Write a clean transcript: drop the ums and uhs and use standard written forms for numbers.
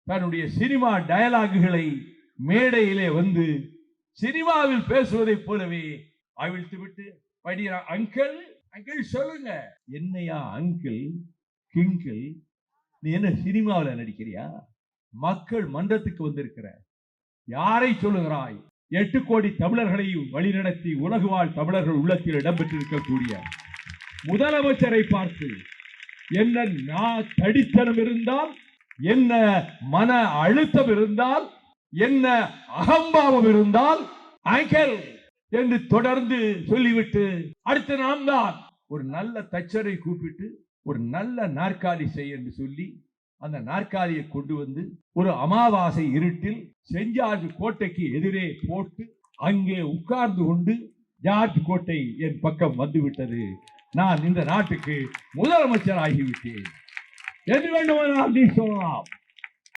தன்னுடைய சினிமா டயலாகுகளை மேடையிலே வந்து சினிமாவில் பேசுவதைப் போலவே அவிழ்த்து விட்டு அங்கிள் அங்கிள் சொல்லுங்க. என்னையா அங்கிள் கிங்கிள், நீ என்ன சினிமாவில் நடிக்கிறியா? மக்கள் மன்றத்துக்கு வந்திருக்கிற, யாரை சொல்லுகிறாய்? 8 கோடி தமிழர்களையும் வழிநடத்தி உலகு வாழ் தமிழர்கள் உள்ளத்தில் இடம்பெற்றிருக்கக்கூடிய முதலமைச்சரை பார்த்து என்ன தடித்தனம் இருந்தால், என்ன மன அழுத்தம் இருந்தால், என்ன அகம்பாவம் இருந்தால் அங்கிள் என்று தொடர்ந்து சொல்லிவிட்டு அடுத்து நாம் தான் ஒரு நல்ல தச்சரை கூப்பிட்டு ஒரு நல்ல நாற்காலி செய் என்று சொல்லி அந்த நாற்காலியை கொண்டு வந்து ஒரு அமாவாசை இருட்டில் சென்ட் ஜார்ஜ் கோட்டைக்கு எதிரே போட்டு அங்கே உட்கார்ந்து கொண்டு ஜார்ஜ் கோட்டை என் பக்கம் வந்துவிட்டது, நான் இந்த நாட்டுக்கு முதலமைச்சர் ஆகிவிட்டேன் என்று வேண்டுமானால் நீ சொல்லலாம்.